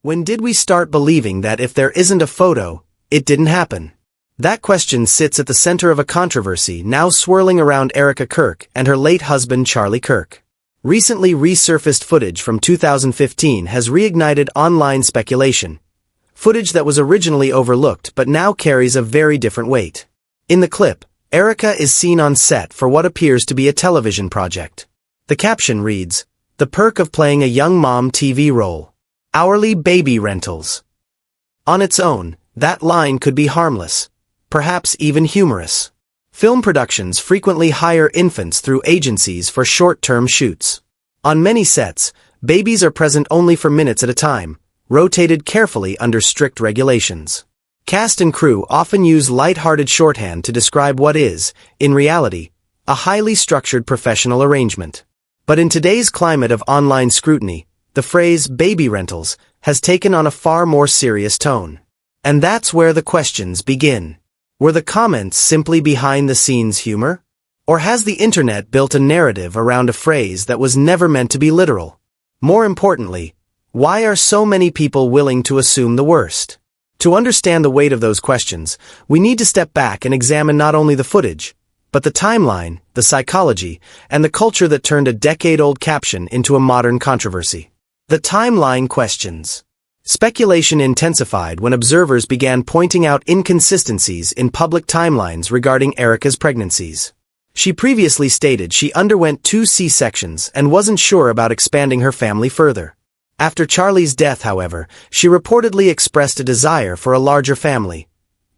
When did we start believing that if there isn't a photo, it didn't happen? That question sits at the center of a controversy now swirling around Erika Kirk and her late husband Charlie Kirk. Recently resurfaced footage from 2015 has reignited online speculation. Footage that was originally overlooked but now carries a very different weight. In the clip, Erika is seen on set for what appears to be a television project. The caption reads, "The perk of playing a young mom TV role. Hourly baby rentals." On its own, that line could be harmless, perhaps even humorous. Film productions frequently hire infants through agencies for short-term shoots. On many sets, babies are present only for minutes at a time, rotated carefully under strict regulations. Cast and crew often use lighthearted shorthand to describe what is, in reality, a highly structured professional arrangement. But in today's climate of online scrutiny, the phrase baby rentals has taken on a far more serious tone. And that's where the questions begin. Were the comments simply behind-the-scenes humor? Or has the internet built a narrative around a phrase that was never meant to be literal? More importantly, why are so many people willing to assume the worst? To understand the weight of those questions, we need to step back and examine not only the footage, but the timeline, the psychology, and the culture that turned a decade-old caption into a modern controversy. The timeline questions. Speculation intensified when observers began pointing out inconsistencies in public timelines regarding Erika's pregnancies. She previously stated she underwent 2 C-sections and wasn't sure about expanding her family further. After Charlie's death, however, she reportedly expressed a desire for a larger family,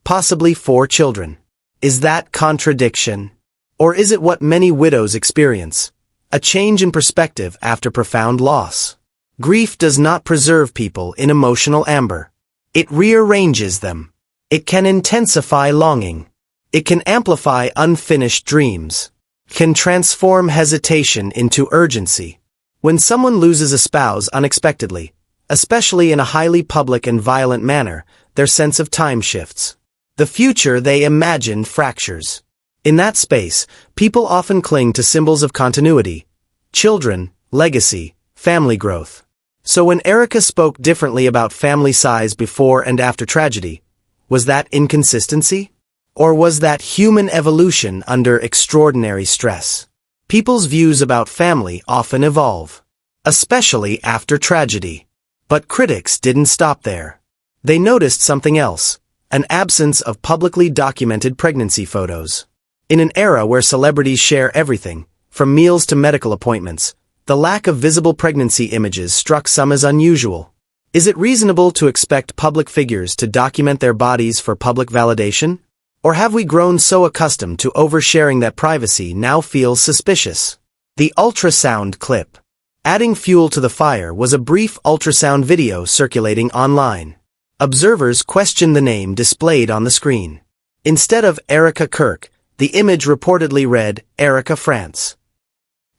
possibly 4 children. Is that contradiction? Or is it what many widows experience? A change in perspective after profound loss. Grief does not preserve people in emotional amber. It rearranges them. It can intensify longing. It can amplify unfinished dreams. Can transform hesitation into urgency. When someone loses a spouse unexpectedly, especially in a highly public and violent manner, their sense of time shifts. The future they imagined fractures. In that space, people often cling to symbols of continuity, children, legacy, family growth. So when Erika spoke differently about family size before and after tragedy, was that inconsistency? Or was that human evolution under extraordinary stress? People's views about family often evolve, especially after tragedy. But critics didn't stop there. They noticed something else, an absence of publicly documented pregnancy photos. In an era where celebrities share everything, from meals to medical appointments, the lack of visible pregnancy images struck some as unusual. Is it reasonable to expect public figures to document their bodies for public validation? Or have we grown so accustomed to oversharing that privacy now feels suspicious? The ultrasound clip. Adding fuel to the fire was a brief ultrasound video circulating online. Observers questioned the name displayed on the screen. Instead of Erika Kirk, the image reportedly read, Erica France.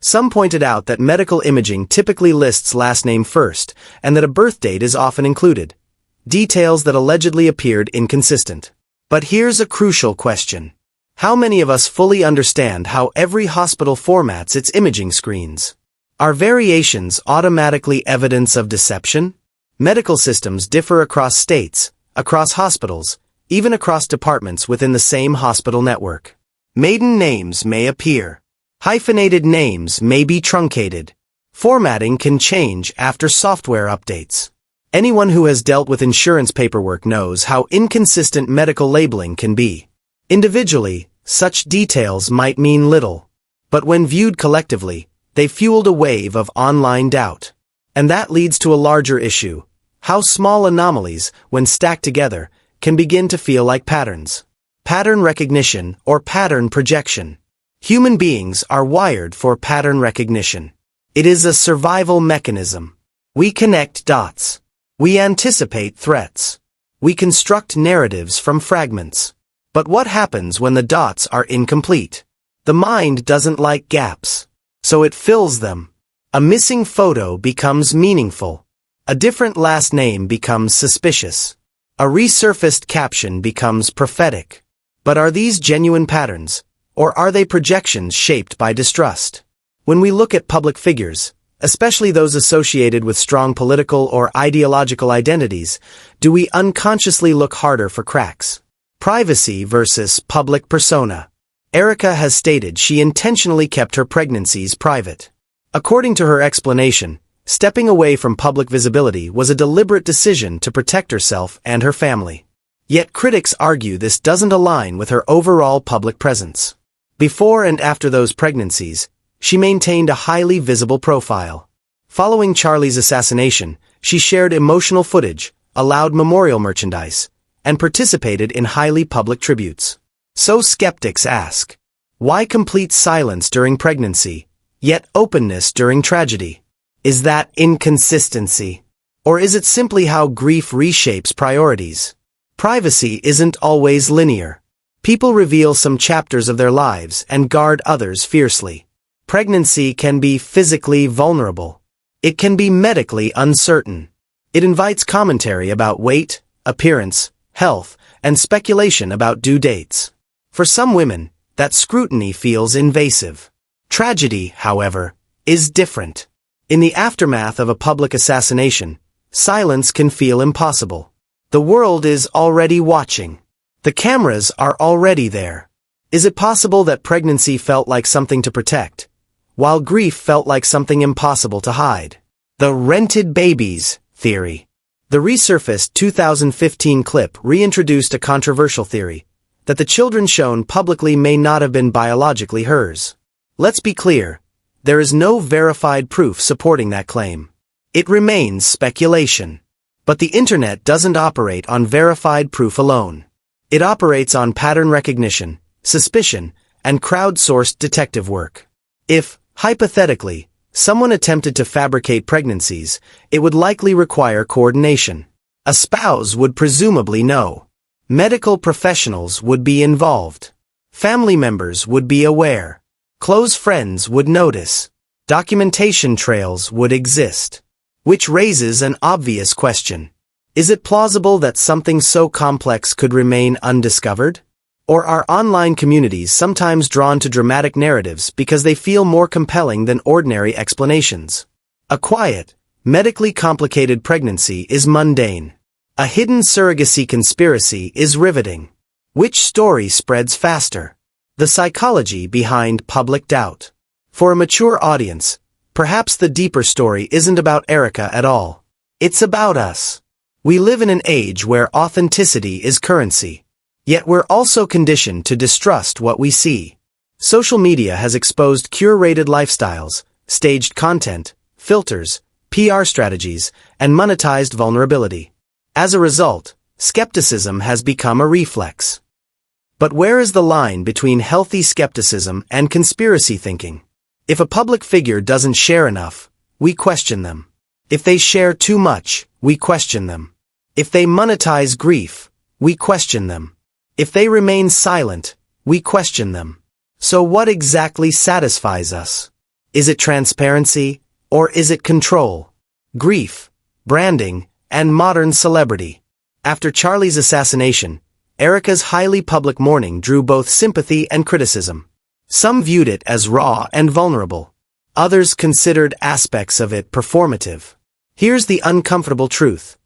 Some pointed out that medical imaging typically lists last name first, and that a birth date is often included. Details that allegedly appeared inconsistent. But here's a crucial question. How many of us fully understand how every hospital formats its imaging screens? Are variations automatically evidence of deception? Medical systems differ across states, across hospitals, even across departments within the same hospital network. Maiden names may appear. Hyphenated names may be truncated. Formatting can change after software updates. Anyone who has dealt with insurance paperwork knows how inconsistent medical labeling can be. Individually, such details might mean little. But when viewed collectively, they fueled a wave of online doubt. And that leads to a larger issue. How small anomalies, when stacked together, can begin to feel like patterns. Pattern recognition or pattern projection. Human beings are wired for pattern recognition. It is a survival mechanism. We connect dots. We anticipate threats. We construct narratives from fragments. But what happens when the dots are incomplete? The mind doesn't like gaps, so it fills them. A missing photo becomes meaningful. A different last name becomes suspicious. A resurfaced caption becomes prophetic. But are these genuine patterns, or are they projections shaped by distrust? When we look at public figures, especially those associated with strong political or ideological identities, do we unconsciously look harder for cracks? Privacy versus public persona. Erika has stated she intentionally kept her pregnancies private. According to her explanation, stepping away from public visibility was a deliberate decision to protect herself and her family. Yet critics argue this doesn't align with her overall public presence. Before and after those pregnancies, she maintained a highly visible profile. Following Charlie's assassination, she shared emotional footage, allowed memorial merchandise, and participated in highly public tributes. So skeptics ask, why complete silence during pregnancy, yet openness during tragedy? Is that inconsistency? Or is it simply how grief reshapes priorities? Privacy isn't always linear. People reveal some chapters of their lives and guard others fiercely. Pregnancy can be physically vulnerable. It can be medically uncertain. It invites commentary about weight, appearance, health, and speculation about due dates. For some women, that scrutiny feels invasive. Tragedy, however, is different. In the aftermath of a public assassination, silence can feel impossible. The world is already watching. The cameras are already there. Is it possible that pregnancy felt like something to protect, while grief felt like something impossible to hide? The rented babies theory. The resurfaced 2015 clip reintroduced a controversial theory that the children shown publicly may not have been biologically hers. Let's be clear, there is no verified proof supporting that claim. It remains speculation. But the internet doesn't operate on verified proof alone. It operates on pattern recognition, suspicion, and crowdsourced detective work. If, hypothetically, someone attempted to fabricate pregnancies, it would likely require coordination. A spouse would presumably know. Medical professionals would be involved. Family members would be aware. Close friends would notice. Documentation trails would exist. Which raises an obvious question. Is it plausible that something so complex could remain undiscovered? Or are online communities sometimes drawn to dramatic narratives because they feel more compelling than ordinary explanations? A quiet, medically complicated pregnancy is mundane. A hidden surrogacy conspiracy is riveting. Which story spreads faster? The psychology behind public doubt. For a mature audience, perhaps the deeper story isn't about Erika at all. It's about us. We live in an age where authenticity is currency. Yet we're also conditioned to distrust what we see. Social media has exposed curated lifestyles, staged content, filters, PR strategies, and monetized vulnerability. As a result, skepticism has become a reflex. But where is the line between healthy skepticism and conspiracy thinking? If a public figure doesn't share enough, we question them. If they share too much, we question them. If they monetize grief, we question them. If they remain silent, we question them. So what exactly satisfies us? Is it transparency, or is it control? Grief, branding, and modern celebrity. After Charlie's assassination, Erika's highly public mourning drew both sympathy and criticism. Some viewed it as raw and vulnerable. Others considered aspects of it performative. Here's the uncomfortable truth.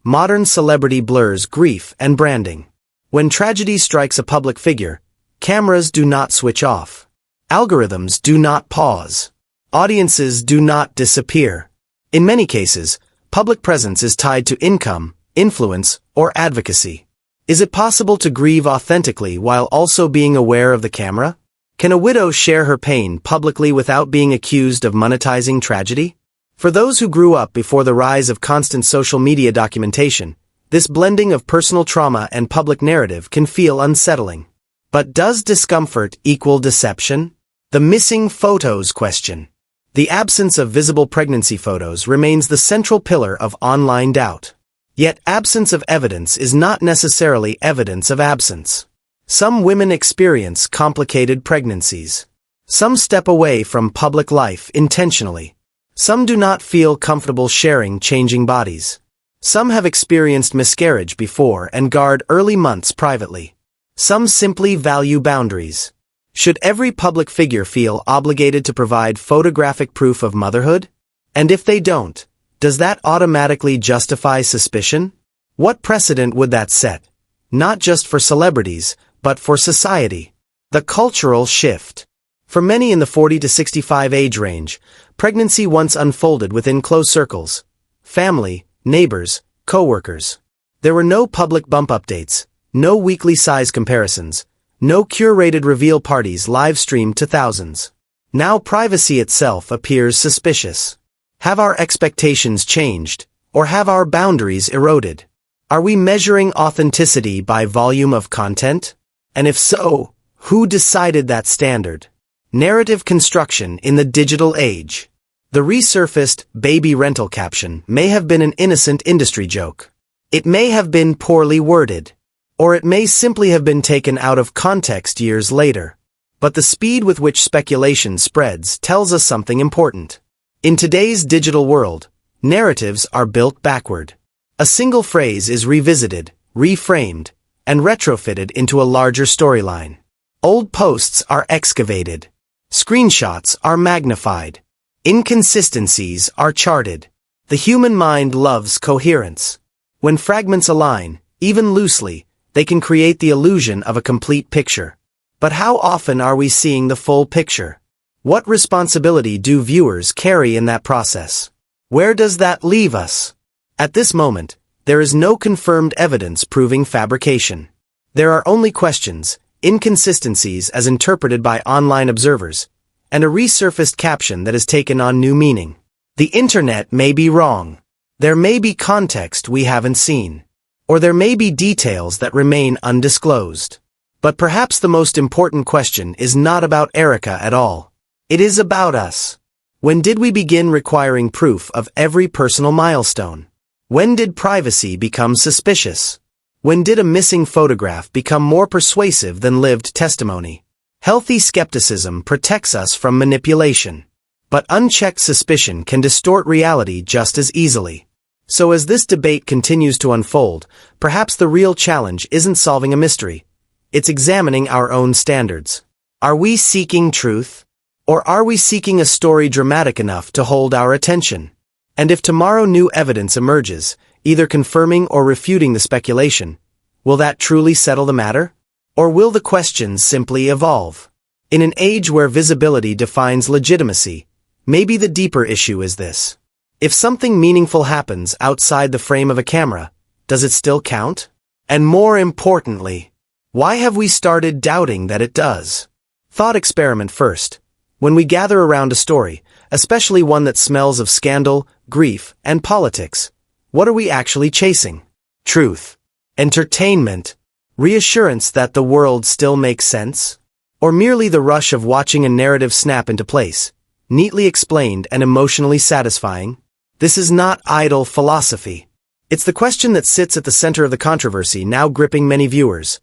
Modern celebrity blurs grief and branding. When tragedy strikes a public figure, cameras do not switch off. Algorithms do not pause. Audiences do not disappear. In many cases, public presence is tied to income, influence, or advocacy. Is it possible to grieve authentically while also being aware of the camera? Can a widow share her pain publicly without being accused of monetizing tragedy? For those who grew up before the rise of constant social media documentation, this blending of personal trauma and public narrative can feel unsettling. But does discomfort equal deception? The missing photos question. The absence of visible pregnancy photos remains the central pillar of online doubt. Yet absence of evidence is not necessarily evidence of absence. Some women experience complicated pregnancies. Some step away from public life intentionally. Some do not feel comfortable sharing changing bodies. Some have experienced miscarriage before and guard early months privately. Some simply value boundaries. Should every public figure feel obligated to provide photographic proof of motherhood? And if they don't, does that automatically justify suspicion? What precedent would that set? Not just for celebrities, but for society. The cultural shift. For many in the 40 to 65 age range, pregnancy once unfolded within close circles. Family, neighbors, co-workers. There were no public bump updates, no weekly size comparisons, no curated reveal parties live-streamed to thousands. Now privacy itself appears suspicious. Have our expectations changed, or have our boundaries eroded? Are we measuring authenticity by volume of content? And if so, who decided that standard? Narrative construction in the digital age. The resurfaced baby rental caption may have been an innocent industry joke. It may have been poorly worded. Or it may simply have been taken out of context years later. But the speed with which speculation spreads tells us something important. In today's digital world, narratives are built backward. A single phrase is revisited, reframed, and retrofitted into a larger storyline. Old posts are excavated. Screenshots are magnified. Inconsistencies are charted. The human mind loves coherence. When fragments align, even loosely, they can create the illusion of a complete picture. But how often are we seeing the full picture? What responsibility do viewers carry in that process? Where does that leave us? At this moment, there is no confirmed evidence proving fabrication. There are only questions, inconsistencies as interpreted by online observers, and a resurfaced caption that has taken on new meaning. The internet may be wrong. There may be context we haven't seen. Or there may be details that remain undisclosed. But perhaps the most important question is not about Erika at all. It is about us. When did we begin requiring proof of every personal milestone? When did privacy become suspicious? When did a missing photograph become more persuasive than lived testimony? Healthy skepticism protects us from manipulation. But unchecked suspicion can distort reality just as easily. So as this debate continues to unfold, perhaps the real challenge isn't solving a mystery. It's examining our own standards. Are we seeking truth? Or are we seeking a story dramatic enough to hold our attention? And if tomorrow new evidence emerges, either confirming or refuting the speculation, will that truly settle the matter? Or will the questions simply evolve? In an age where visibility defines legitimacy, maybe the deeper issue is this. If something meaningful happens outside the frame of a camera, does it still count? And more importantly, why have we started doubting that it does? Thought experiment first. When we gather around a story, especially one that smells of scandal, grief, and politics, what are we actually chasing? Truth. Entertainment. Reassurance that the world still makes sense? Or merely the rush of watching a narrative snap into place, neatly explained and emotionally satisfying? This is not idle philosophy. It's the question that sits at the center of the controversy now gripping many viewers.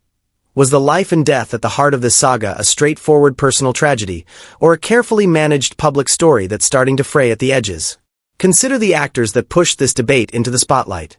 Was the life and death at the heart of this saga a straightforward personal tragedy, or a carefully managed public story that's starting to fray at the edges? Consider the actors that pushed this debate into the spotlight.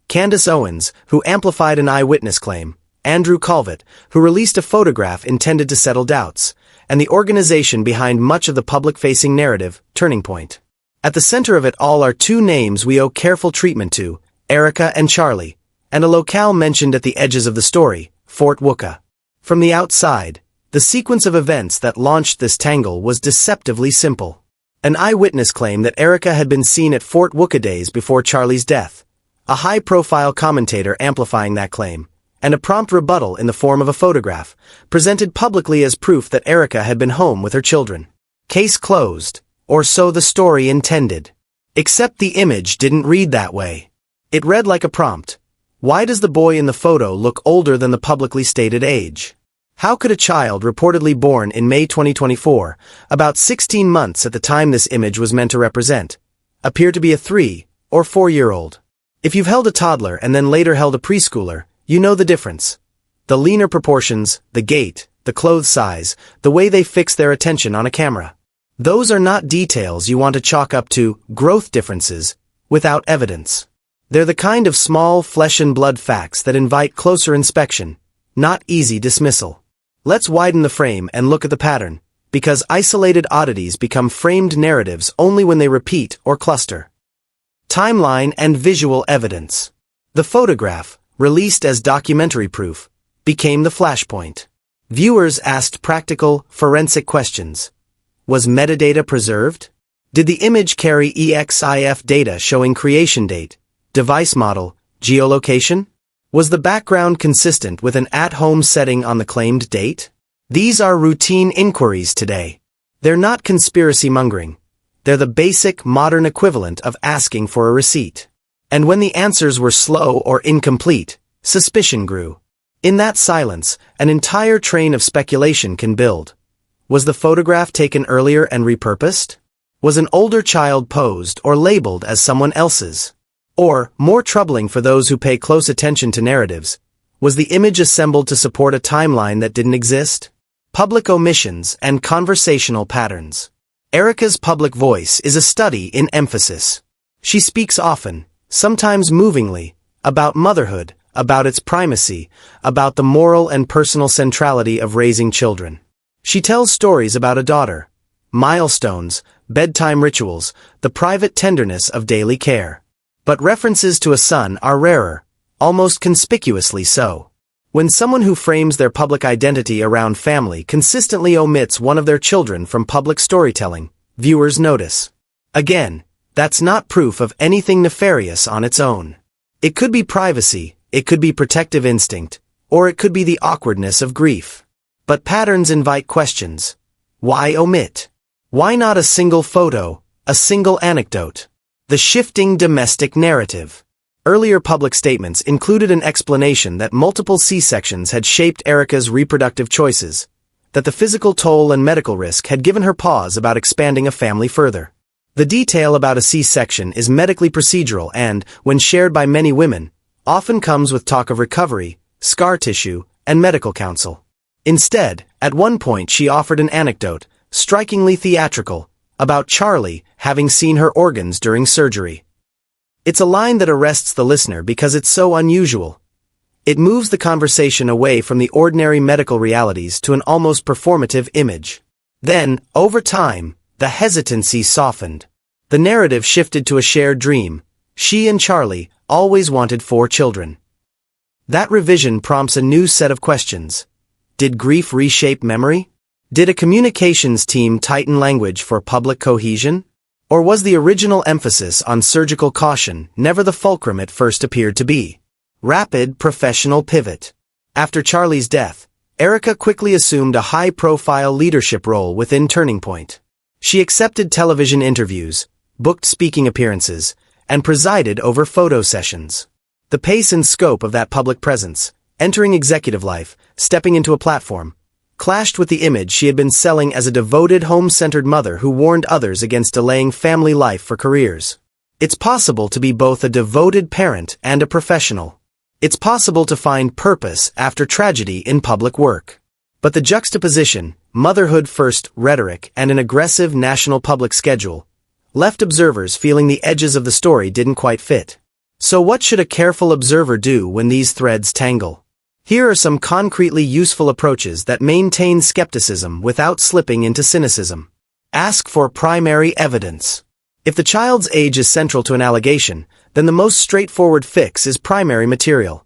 Candace Owens, who amplified an eyewitness claim, Andrew Calvert, who released a photograph intended to settle doubts, and the organization behind much of the public-facing narrative, Turning Point. At the center of it all are two names we owe careful treatment to, Erika and Charlie, and a locale mentioned at the edges of the story, Fort Wooka. From the outside, the sequence of events that launched this tangle was deceptively simple. An eyewitness claimed that Erika had been seen at Fort Wooka days before Charlie's death, a high-profile commentator amplifying that claim, and a prompt rebuttal in the form of a photograph, presented publicly as proof that Erika had been home with her children. Case closed, or so the story intended. Except the image didn't read that way. It read like a prompt. Why does the boy in the photo look older than the publicly stated age? How could a child reportedly born in May 2024, about 16 months at the time this image was meant to represent, appear to be a 3- or 4-year-old? If you've held a toddler and then later held a preschooler, you know the difference. The leaner proportions, the gait, the clothes size, the way they fix their attention on a camera. Those are not details you want to chalk up to growth differences without evidence. They're the kind of small flesh and blood facts that invite closer inspection, not easy dismissal. Let's widen the frame and look at the pattern, because isolated oddities become framed narratives only when they repeat or cluster. Timeline and visual evidence. The photograph, released as documentary proof, became the flashpoint. Viewers asked practical, forensic questions. Was metadata preserved? Did the image carry EXIF data showing creation date, device model, geolocation? Was the background consistent with an at-home setting on the claimed date? These are routine inquiries today. They're not conspiracy mongering. They're the basic, modern equivalent of asking for a receipt. And when the answers were slow or incomplete, suspicion grew. In that silence, an entire train of speculation can build. Was the photograph taken earlier and repurposed? Was an older child posed or labeled as someone else's? Or, more troubling for those who pay close attention to narratives, was the image assembled to support a timeline that didn't exist? Public omissions and conversational patterns. Erika's public voice is a study in emphasis. She speaks often, sometimes movingly, about motherhood, about its primacy, about the moral and personal centrality of raising children. She tells stories about a daughter, milestones, bedtime rituals, the private tenderness of daily care. But references to a son are rarer, almost conspicuously so. When someone who frames their public identity around family consistently omits one of their children from public storytelling, viewers notice. Again, that's not proof of anything nefarious on its own. It could be privacy, it could be protective instinct, or it could be the awkwardness of grief. But patterns invite questions. Why omit? Why not a single photo, a single anecdote? The shifting domestic narrative. Earlier public statements included an explanation that multiple C-sections had shaped Erika's reproductive choices, that the physical toll and medical risk had given her pause about expanding a family further. The detail about a C-section is medically procedural and, when shared by many women, often comes with talk of recovery, scar tissue, and medical counsel. Instead, at one point she offered an anecdote, strikingly theatrical, about Charlie having seen her organs during surgery. It's a line that arrests the listener because it's so unusual. It moves the conversation away from the ordinary medical realities to an almost performative image. Then, over time, the hesitancy softened. The narrative shifted to a shared dream. She and Charlie always wanted 4 children. That revision prompts a new set of questions. Did grief reshape memory? Did a communications team tighten language for public cohesion? Or was the original emphasis on surgical caution never the fulcrum it first appeared to be? Rapid professional pivot. After Charlie's death, Erika quickly assumed a high-profile leadership role within Turning Point. She accepted television interviews, booked speaking appearances, and presided over photo sessions. The pace and scope of that public presence, entering executive life, stepping into a platform, clashed with the image she had been selling as a devoted home-centered mother who warned others against delaying family life for careers. It's possible to be both a devoted parent and a professional. It's possible to find purpose after tragedy in public work. But the juxtaposition, motherhood-first rhetoric and an aggressive national public schedule, left observers feeling the edges of the story didn't quite fit. So what should a careful observer do when these threads tangle? Here are some concretely useful approaches that maintain skepticism without slipping into cynicism. Ask for primary evidence. If the child's age is central to an allegation, then the most straightforward fix is primary material.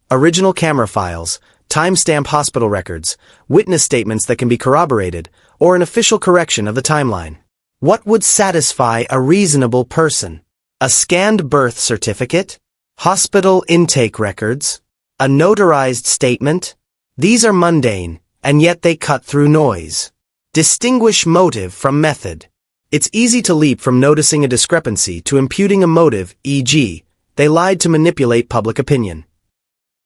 Original camera files, timestamp hospital records, witness statements that can be corroborated, or an official correction of the timeline. What would satisfy a reasonable person? A scanned birth certificate? Hospital intake records? A notarized statement? These are mundane, and yet they cut through noise. Distinguish motive from method. It's easy to leap from noticing a discrepancy to imputing a motive, e.g., they lied to manipulate public opinion.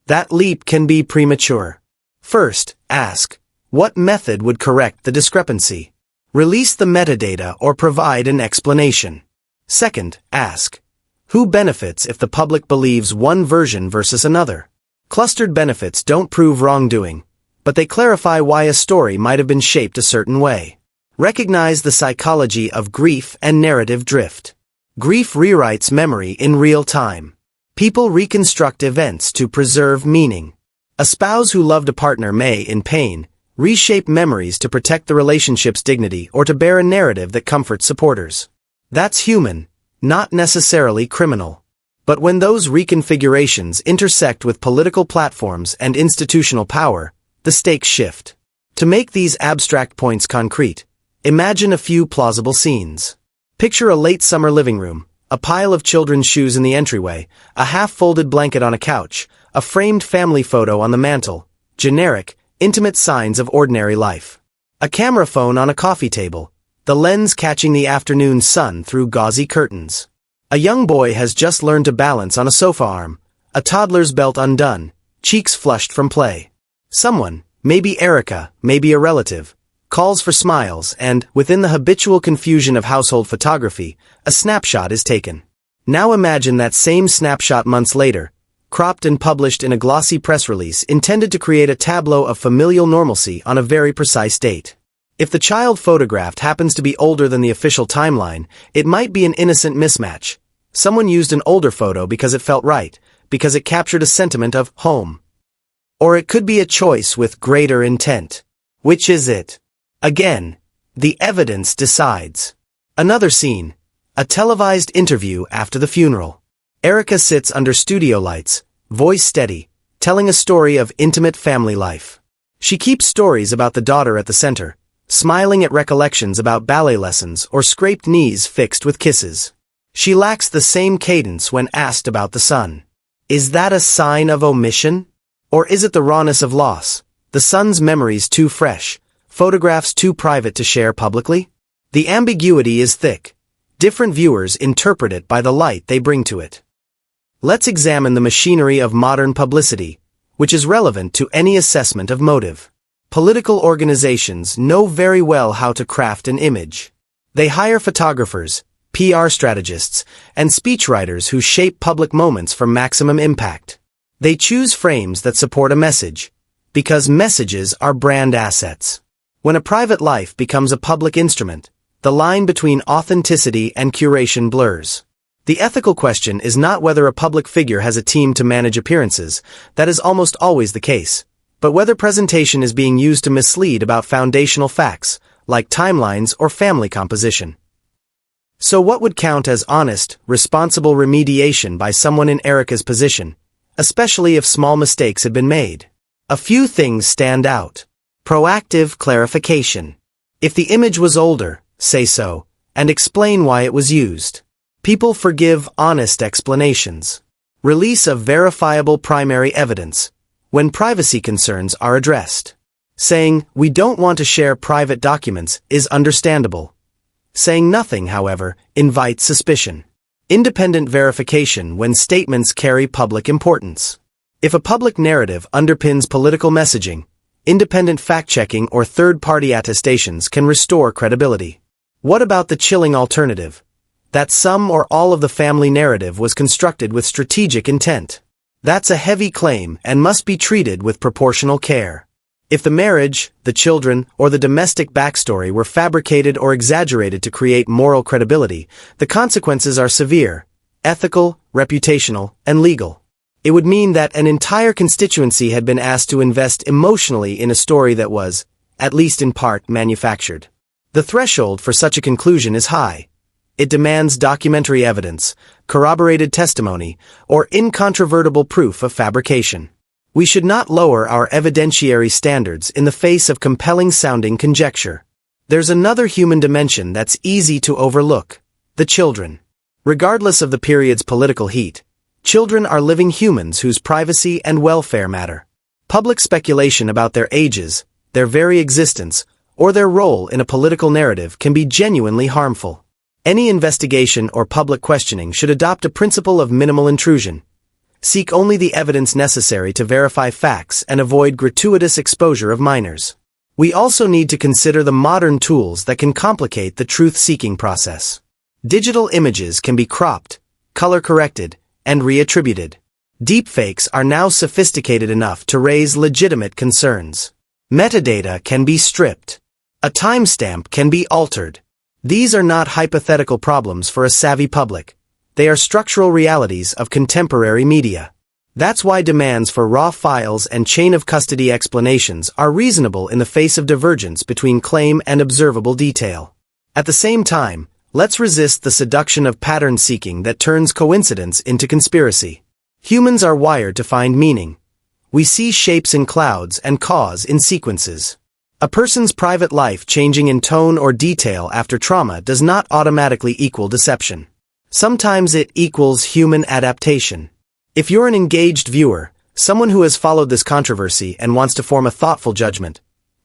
That leap can be premature. First, ask, what method would correct the discrepancy? Release the metadata or provide an explanation. Second, ask, who benefits if the public believes one version versus another? Clustered benefits don't prove wrongdoing, but they clarify why a story might have been shaped a certain way. Recognize the psychology of grief and narrative drift. Grief rewrites memory in real time. People reconstruct events to preserve meaning. A spouse who loved a partner may, in pain, reshape memories to protect the relationship's dignity or to bear a narrative that comforts supporters. That's human, not necessarily criminal. But when those reconfigurations intersect with political platforms and institutional power, the stakes shift. To make these abstract points concrete, imagine a few plausible scenes. Picture a late summer living room, a pile of children's shoes in the entryway, a half-folded blanket on a couch, a framed family photo on the mantel, generic, intimate signs of ordinary life. A camera phone on a coffee table, the lens catching the afternoon sun through gauzy curtains. A young boy has just learned to balance on a sofa arm, a toddler's belt undone, cheeks flushed from play. Someone, maybe Erika, maybe a relative, calls for smiles and, within the habitual confusion of household photography, a snapshot is taken. Now imagine that same snapshot months later, cropped and published in a glossy press release intended to create a tableau of familial normalcy on a very precise date. If the child photographed happens to be older than the official timeline, it might be an innocent mismatch. Someone used an older photo because it felt right, because it captured a sentiment of home. Or it could be a choice with greater intent. Which is it? Again, the evidence decides. Another scene. A televised interview after the funeral. Erika sits under studio lights, voice steady, telling a story of intimate family life. She keeps stories about the daughter at the center, smiling at recollections about ballet lessons or scraped knees fixed with kisses. She lacks the same cadence when asked about the son. Is that a sign of omission? Or is it the rawness of loss, the son's memories too fresh, photographs too private to share publicly? The ambiguity is thick. Different viewers interpret it by the light they bring to it. Let's examine the machinery of modern publicity, which is relevant to any assessment of motive. Political organizations know very well how to craft an image. They hire photographers, PR strategists, and speechwriters who shape public moments for maximum impact. They choose frames that support a message, because messages are brand assets. When a private life becomes a public instrument, the line between authenticity and curation blurs. The ethical question is not whether a public figure has a team to manage appearances, that is almost always the case, but whether presentation is being used to mislead about foundational facts, like timelines or family composition. So what would count as honest, responsible remediation by someone in Erika's position, especially if small mistakes had been made? A few things stand out. Proactive clarification. If the image was older, say so, and explain why it was used. People forgive honest explanations. Release of verifiable primary evidence, when privacy concerns are addressed. Saying, "We don't want to share private documents," is understandable. Saying nothing, however, invites suspicion. Independent verification when statements carry public importance. If a public narrative underpins political messaging, independent fact-checking or third-party attestations can restore credibility. What about the chilling alternative? That some or all of the family narrative was constructed with strategic intent. That's a heavy claim and must be treated with proportional care. If the marriage, the children, or the domestic backstory were fabricated or exaggerated to create moral credibility, the consequences are severe, ethical, reputational, and legal. It would mean that an entire constituency had been asked to invest emotionally in a story that was, at least in part, manufactured. The threshold for such a conclusion is high. It demands documentary evidence, corroborated testimony, or incontrovertible proof of fabrication. We should not lower our evidentiary standards in the face of compelling-sounding conjecture. There's another human dimension that's easy to overlook: the children. Regardless of the period's political heat, children are living humans whose privacy and welfare matter. Public speculation about their ages, their very existence, or their role in a political narrative can be genuinely harmful. Any investigation or public questioning should adopt a principle of minimal intrusion. Seek only the evidence necessary to verify facts and avoid gratuitous exposure of minors. We also need to consider the modern tools that can complicate the truth-seeking process. Digital images can be cropped, color-corrected, and reattributed. Deepfakes are now sophisticated enough to raise legitimate concerns. Metadata can be stripped. A timestamp can be altered. These are not hypothetical problems for a savvy public. They are structural realities of contemporary media. That's why demands for raw files and chain-of-custody explanations are reasonable in the face of divergence between claim and observable detail. At the same time, let's resist the seduction of pattern seeking that turns coincidence into conspiracy. Humans are wired to find meaning. We see shapes in clouds and cause in sequences. A person's private life changing in tone or detail after trauma does not automatically equal deception. Sometimes it equals human adaptation. If you're an engaged viewer, someone who has followed this controversy and wants to form a thoughtful judgment,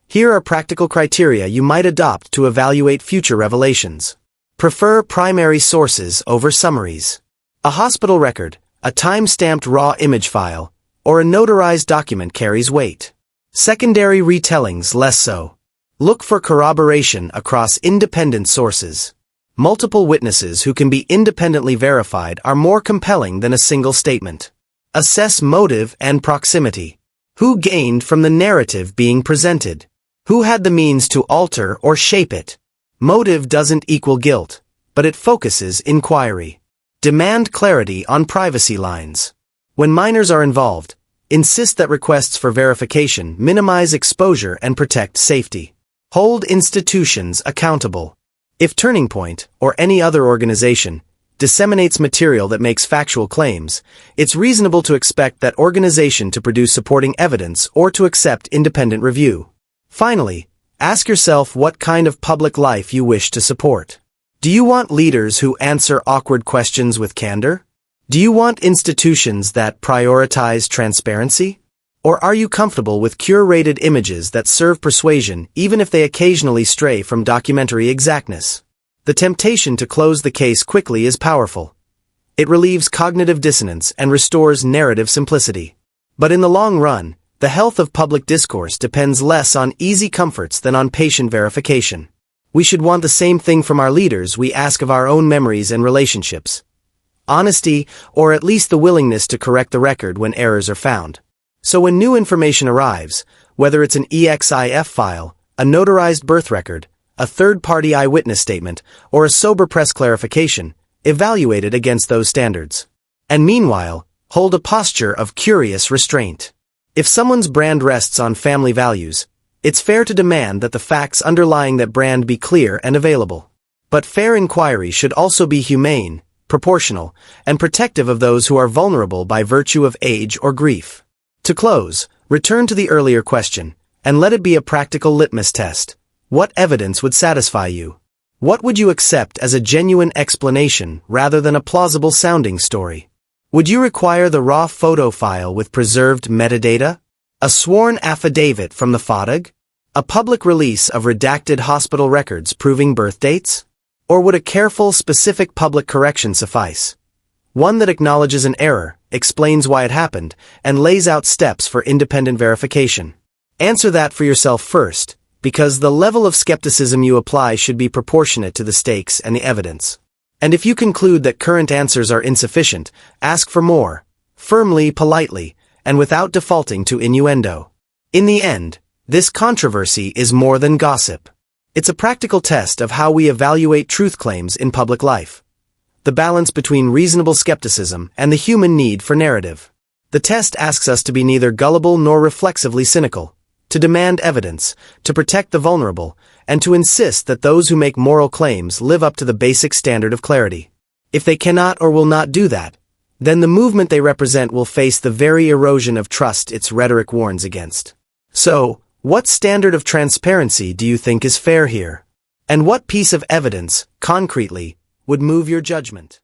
here are practical criteria you might adopt to evaluate future revelations. Prefer primary sources over summaries. A hospital record, a time-stamped raw image file, or a notarized document carries weight. Secondary retellings less so. Look for corroboration across independent sources. Multiple witnesses who can be independently verified are more compelling than a single statement. Assess motive and proximity. Who gained from the narrative being presented? Who had the means to alter or shape it? Motive doesn't equal guilt, but it focuses inquiry. Demand clarity on privacy lines. When minors are involved, insist that requests for verification minimize exposure and protect safety. Hold institutions accountable. If Turning Point, or any other organization, disseminates material that makes factual claims, it's reasonable to expect that organization to produce supporting evidence or to accept independent review. Finally, ask yourself what kind of public life you wish to support. Do you want leaders who answer awkward questions with candor? Do you want institutions that prioritize transparency? Or are you comfortable with curated images that serve persuasion even if they occasionally stray from documentary exactness? The temptation to close the case quickly is powerful. It relieves cognitive dissonance and restores narrative simplicity. But in the long run, the health of public discourse depends less on easy comforts than on patient verification. We should want the same thing from our leaders we ask of our own memories and relationships. Honesty, or at least the willingness to correct the record when errors are found. So when new information arrives, whether it's an EXIF file, a notarized birth record, a third-party eyewitness statement, or a sober press clarification, evaluate it against those standards. And meanwhile, hold a posture of curious restraint. If someone's brand rests on family values, it's fair to demand that the facts underlying that brand be clear and available. But fair inquiry should also be humane, proportional, and protective of those who are vulnerable by virtue of age or grief. To close, return to the earlier question, and let it be a practical litmus test. What evidence would satisfy you? What would you accept as a genuine explanation rather than a plausible-sounding story? Would you require the raw photo file with preserved metadata? A sworn affidavit from the FODG? A public release of redacted hospital records proving birth dates? Or would a careful, specific public correction suffice? One that acknowledges an error, explains why it happened, and lays out steps for independent verification. Answer that for yourself first, because the level of skepticism you apply should be proportionate to the stakes and the evidence. And if you conclude that current answers are insufficient, ask for more, firmly, politely, and without defaulting to innuendo. In the end, this controversy is more than gossip. It's a practical test of how we evaluate truth claims in public life. The balance between reasonable skepticism and the human need for narrative. The test asks us to be neither gullible nor reflexively cynical, to demand evidence, to protect the vulnerable, and to insist that those who make moral claims live up to the basic standard of clarity. If they cannot or will not do that, then the movement they represent will face the very erosion of trust its rhetoric warns against. So, what standard of transparency do you think is fair here? And what piece of evidence, concretely, would move your judgment?